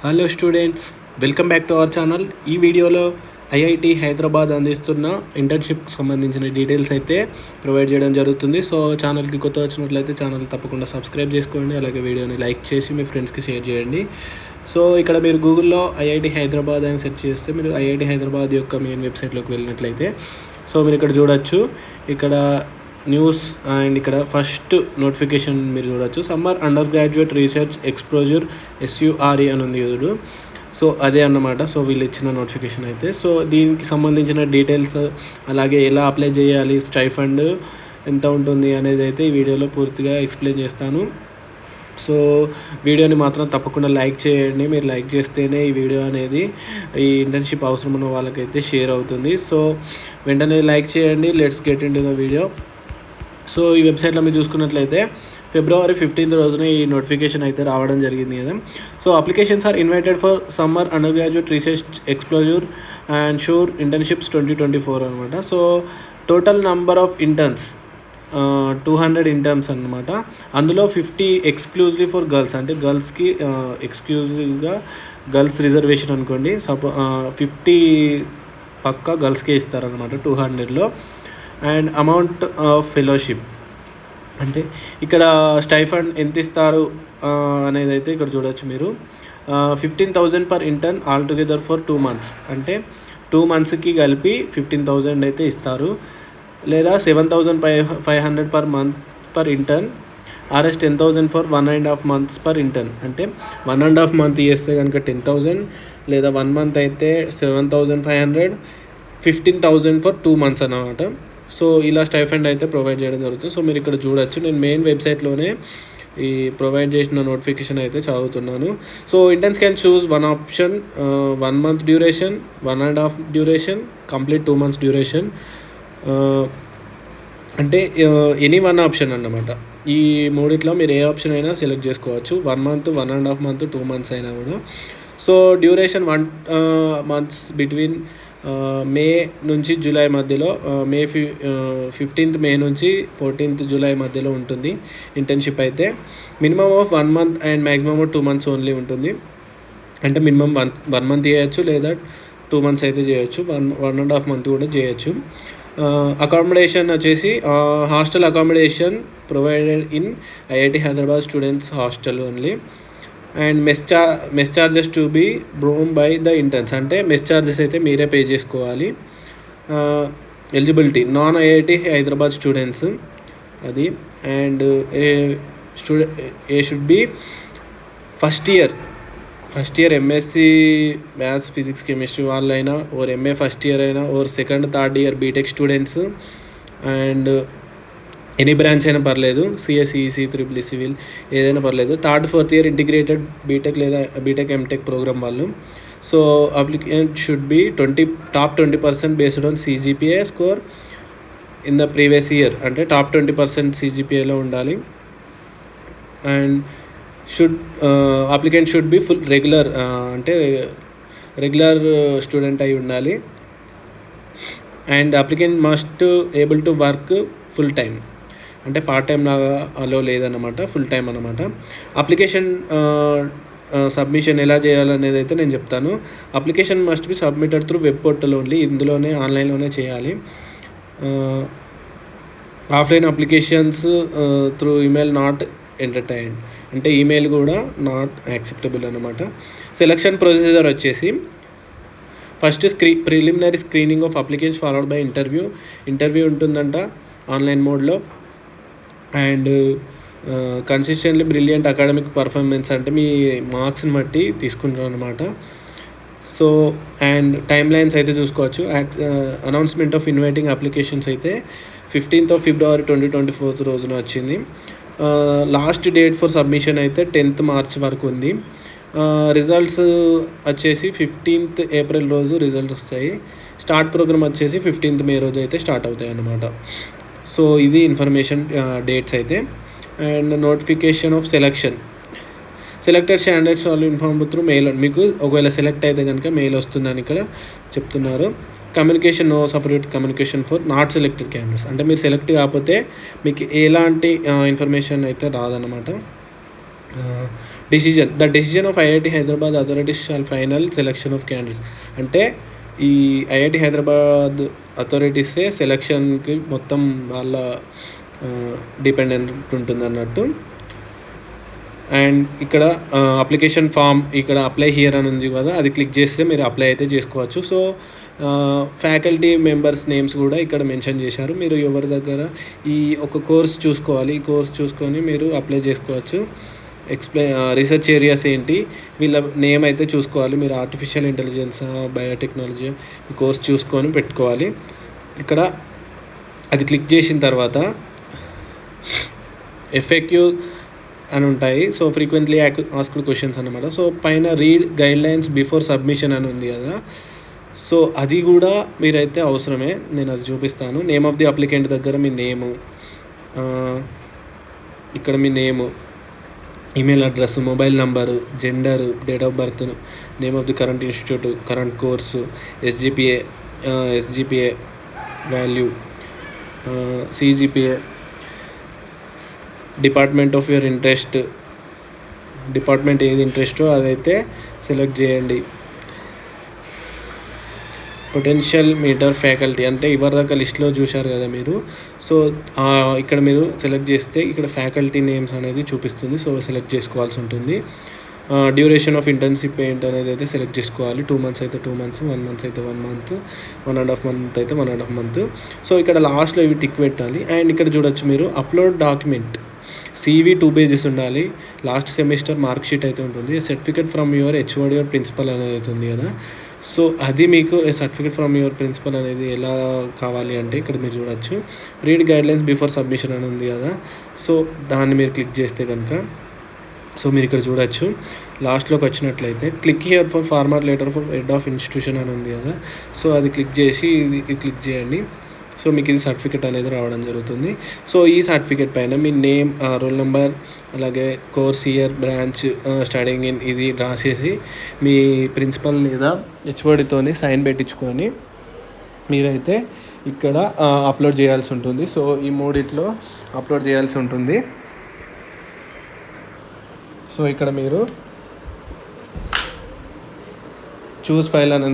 Hello students, welcome back to our channel. ఈ వీడియోలో IIT Hyderabad అందిస్తున్న ఇంటర్న్షిప్కి సంబంధించిన డీటెయిల్స్ అయితే ప్రొవైడ్ చేయడం జరుగుతుంది. సో ఛానల్కి కొత్త వచ్చినట్లయితే ఛానల్ తప్పకుండా సబ్స్క్రైబ్ చేసుకోండి, అలాగే వీడియోని లైక్ చేసి మీ ఫ్రెండ్స్కి షేర్ చేయండి. సో ఇక్కడ మీరు గూగుల్లో ఐఐటి హైదరాబాద్ అని సెర్చ్ చేస్తే మీరు ఐఐటి హైదరాబాద్ యొక్క మెయిన్ వెబ్సైట్లోకి వెళ్ళినట్లయితే సో మీరు ఇక్కడ చూడొచ్చు. ఇక్కడ న్యూస్ అండ్ ఇక్కడ ఫస్ట్ నోటిఫికేషన్ మీరు చూడొచ్చు. Summer undergraduate research exposure SURE అని ఉంది చూడు. సో అదే అన్నమాట. సో వీళ్ళు ఇచ్చిన నోటిఫికేషన్ అయితే. సో దీనికి సంబంధించిన డీటెయిల్స్, అలాగే ఎలా అప్లై చేయాలి, స్టైఫండ్ ఎంత ఉంటుంది అనేది అయితే ఈ వీడియోలో పూర్తిగా ఎక్స్ప్లెయిన్ చేస్తాను. సో వీడియోని మాత్రం తప్పకుండా లైక్ చేయండి. మీరు లైక్ చేస్తేనే ఈ వీడియో అనేది ఈ ఇంటర్న్షిప్ అవసరం ఉన్న వాళ్ళకైతే షేర్ అవుతుంది. సో వెంటనే లైక్ చేయండి. Let's get in to the video. So ఈ వెబ్సైట్లో మీరు చూసుకున్నట్లయితే February 15th రోజున ఈ నోటిఫికేషన్ అయితే రావడం జరిగింది కదా. So applications are invited for summer undergraduate research exposure and sure internships 2024 అనమాట. So total number of interns 200 interns అనమాట. అందులో 50 ఎక్స్క్లూజివ్లీ ఫర్ గర్ల్స్, అంటే గర్ల్స్కి ఎక్స్క్లూజివ్గా గర్ల్స్ రిజర్వేషన్ అనుకోండి. 50 పక్కా గర్ల్స్కే ఇస్తారనమాట 200లో. అండ్ అమౌంట్ ఆఫ్ ఫెలోషిప్ అంటే ఇక్కడ స్టైఫండ్ ఎంత ఇస్తారు అనేది అయితే ఇక్కడ చూడొచ్చు మీరు. 15,000 per intern all together for 2 months, అంటే 2 monthsకి కలిపి 15,000 అయితే ఇస్తారు. లేదా 7,500 per month per intern, RS 10,000 for 1.5 months per intern. అంటే 1.5 month చేస్తే కనుక 10,000, లేదా 1 month అయితే 7,500, 15,000 ఫర్ 2 months అన్నమాట. సో ఇలా స్టైఫండ్ అయితే ప్రొవైడ్ చేయడం జరుగుతుంది. సో మీరు ఇక్కడ చూడొచ్చు. నేను మెయిన్ వెబ్సైట్లోనే ఈ ప్రొవైడ్ చేసిన నోటిఫికేషన్ అయితే చదువుతున్నాను. So interns can choose one option, 1 month duration, 1.5 duration, complete 2 months duration. అంటే ఎనీ వన్ ఆప్షన్ అన్నమాట. ఈ మూడిట్లో మీరు ఏ ఆప్షన్ అయినా సెలెక్ట్ చేసుకోవచ్చు. 1 month, 1.5 month, 2 months అయినా కూడా. సో డ్యూరేషన్ 1 months బిట్వీన్ మే నుంచి జూలై మధ్యలో, 15th మే నుంచి 14th జూలై మధ్యలో ఉంటుంది ఇంటర్న్షిప్ అయితే. Minimum of 1 month and maximum of 2 months only ఉంటుంది. అంటే మినిమమ్ 1 month చేయొచ్చు, లేదా 2 months అయితే చేయొచ్చు, 1.5 month కూడా చేయొచ్చు. అకామిడేషన్ వచ్చేసి hostel accommodation provided in IIT Hyderabad students hostel only. And mess charges to be borne by the interns, అంటే మెస్ చార్జెస్ అయితే మీరే పే చేసుకోవాలి. Eligibility non IIT Hyderabad students అది. And a should be first year MSc maths, physics, chemistry వాళ్ళైనా, or MA first year అయినా, or 2nd, 3rd year BTech students. And any branch అయినా పర్లేదు, CSE, ECE, EEE, civil ఏదైనా పర్లేదు. 3rd, 4th year integrated BTech లేదా BTech MTech program వాళ్ళు. So applicant should be top 20% based on CGPA score in the previous year, అంటే top 20% CGPAలో ఉండాలి. And applicant should be full regular, అంటే regular student అయి ఉండాలి. And applicant must able to work full time, అంటే part time లాగా allow లేదన్నమాట, full time అన్నమాట. అప్లికేషన్ సబ్మిషన్ ఎలా చేయాలనేది అయితే నేను చెప్తాను. Application must be submitted through web portal only, ఇందులోనే ఆన్లైన్లోనే చేయాలి. Offline applications through email not entertained, అంటే ఈమెయిల్ కూడా నాట్ యాక్సెప్టబుల్ అనమాట. సెలక్షన్ ప్రొసీజర్ వచ్చేసి first preliminary screening of applications followed by interview ఉంటుందంట ఆన్లైన్ మోడ్లో. And consistently brilliant academic performance, అంటే మీ మార్క్స్ని బట్టి తీసుకుంటారు అనమాట. సో అండ్ టైమ్ లైన్స్ అయితే చూసుకోవచ్చు. అనౌన్స్మెంట్ ఆఫ్ ఇన్వైటింగ్ అప్లికేషన్స్ అయితే 15th of February 2024 రోజున వచ్చింది. లాస్ట్ డేట్ ఫర్ సబ్మిషన్ అయితే 10th March వరకు ఉంది. రిజల్ట్స్ వచ్చేసి 15th April రోజు రిజల్ట్స్ వస్తాయి. స్టార్ట్ ప్రోగ్రామ్ వచ్చేసి 15th May రోజు అయితే స్టార్ట్ అవుతాయి అన్నమాట. సో ఇది ఇన్ఫర్మేషన్ డేట్స్ అయితే. And notification of selected standards వాళ్ళు ఇన్ఫార్మ్ త్రూ మెయిల్, మీకు ఒకవేళ సెలెక్ట్ అయితే కనుక మెయిల్ వస్తుందని ఇక్కడ చెప్తున్నారు. Communication no separate communication for not selected candidates, అంటే మీరు సెలెక్ట్ కాకపోతే మీకు ఎలాంటి ఇన్ఫర్మేషన్ అయితే రాదన్నమాట. The decision of IIT Hyderabad authorities shall final selection of candidates. అంటే ఈ ఐఐటి హైదరాబాద్ అథారిటీసే సెలక్షన్కి మొత్తం వాళ్ళ డిపెండెంట్ ఉంటుంది అన్నట్టు. అండ్ ఇక్కడ అప్లికేషన్ ఫామ్ ఇక్కడ అప్లై హియర్ అని ఉంది కదా, అది క్లిక్ చేస్తే మీరు అప్లై అయితే చేసుకోవచ్చు. సో ఫ్యాకల్టీ మెంబర్స్ నేమ్స్ కూడా ఇక్కడ మెన్షన్ చేశారు. మీరు ఎవరి దగ్గర ఈ ఒక కోర్స్ చూసుకోవాలి, ఈ కోర్స్ చూసుకొని మీరు అప్లై చేసుకోవచ్చు. రీసెర్చ్ ఏరియాస్ ఏంటి, వీళ్ళ నేమ్ అయితే చూసుకోవాలి. మీరు ఆర్టిఫిషియల్ ఇంటెలిజెన్స్, బయోటెక్నాలజీ ఈ కోర్స్ చూసుకొని పెట్టుకోవాలి. ఇక్కడ అది క్లిక్ చేసిన తర్వాత ఎఫ్ఏక్యూ అని ఉంటాయి. సో ఫ్రీక్వెంట్లీ ఆస్క్డ్ క్వశ్చన్స్ అనమాట. సో పైన రీడ్ గైడ్లైన్స్ బిఫోర్ సబ్మిషన్ అని ఉంది కదా, సో అది కూడా మీరైతే అవసరమే. నేను అది చూపిస్తాను. నేమ్ ఆఫ్ ది అప్లికెంట్ దగ్గర మీ నేము, ఇక్కడ మీ name, email address, mobile number, gender, date of birth, name of the current institute, current course, SGPA value, CGPA, department of your interest, department ఏది ఇంట్రెస్టో అదైతే సెలెక్ట్ చేయండి. పొటెన్షియల్ మీటర్ ఫ్యాకల్టీ అంటే ఇవరిదాకా లిస్ట్లో చూశారు కదా మీరు. సో ఇక్కడ మీరు సెలెక్ట్ చేస్తే ఇక్కడ ఫ్యాకల్టీ నేమ్స్ అనేది చూపిస్తుంది. సో సెలెక్ట్ చేసుకోవాల్సి ఉంటుంది. డ్యూరేషన్ ఆఫ్ ఇంటర్న్షిప్ ఏంటి అనేది అయితే సెలెక్ట్ చేసుకోవాలి. 2 months అయితే 2 months, 1 month అయితే 1 month, 1.5 month అయితే 1.5 month. సో ఇక్కడ లాస్ట్లో ఇవి టిక్ పెట్టాలి. అండ్ ఇక్కడ చూడొచ్చు మీరు అప్లోడ్ డాక్యుమెంట్, CV 2 pages ఉండాలి. లాస్ట్ సెమిస్టర్ మార్క్ షీట్ అయితే ఉంటుంది. Certificate from your HOD or principal అనేది అవుతుంది కదా. సో అది మీకు సర్టిఫికేట్ ఫ్రమ్ యువర్ ప్రిన్సిపల్ అనేది ఎలా కావాలి అంటే ఇక్కడ మీరు చూడొచ్చు. రీడ్ గైడ్లైన్స్ బిఫోర్ సబ్మిషన్ అని ఉంది కదా, సో దాన్ని మీరు క్లిక్ చేస్తే కనుక సో మీరు ఇక్కడ చూడొచ్చు. లాస్ట్లోకి వచ్చినట్లయితే click here for former letter for head of institution అని ఉంది కదా, సో అది క్లిక్ చేసి ఇది క్లిక్ చేయండి. సో మీకు ఇది సర్టిఫికేట్ అనేది రావడం జరుగుతుంది. సో ఈ సర్టిఫికేట్ పైన మీ నేమ్, రోల్ నెంబర్, అలాగే course year, branch, studying in ఇది రాసేసి మీ ప్రిన్సిపల్ లేదా HODతోని సైన్ పెట్టించుకొని మీరైతే ఇక్కడ అప్లోడ్ చేయాల్సి ఉంటుంది. సో ఈ మూడిట్లో అప్లోడ్ చేయాల్సి ఉంటుంది. సో ఇక్కడ మీరు చూస్ ఫైల్ అని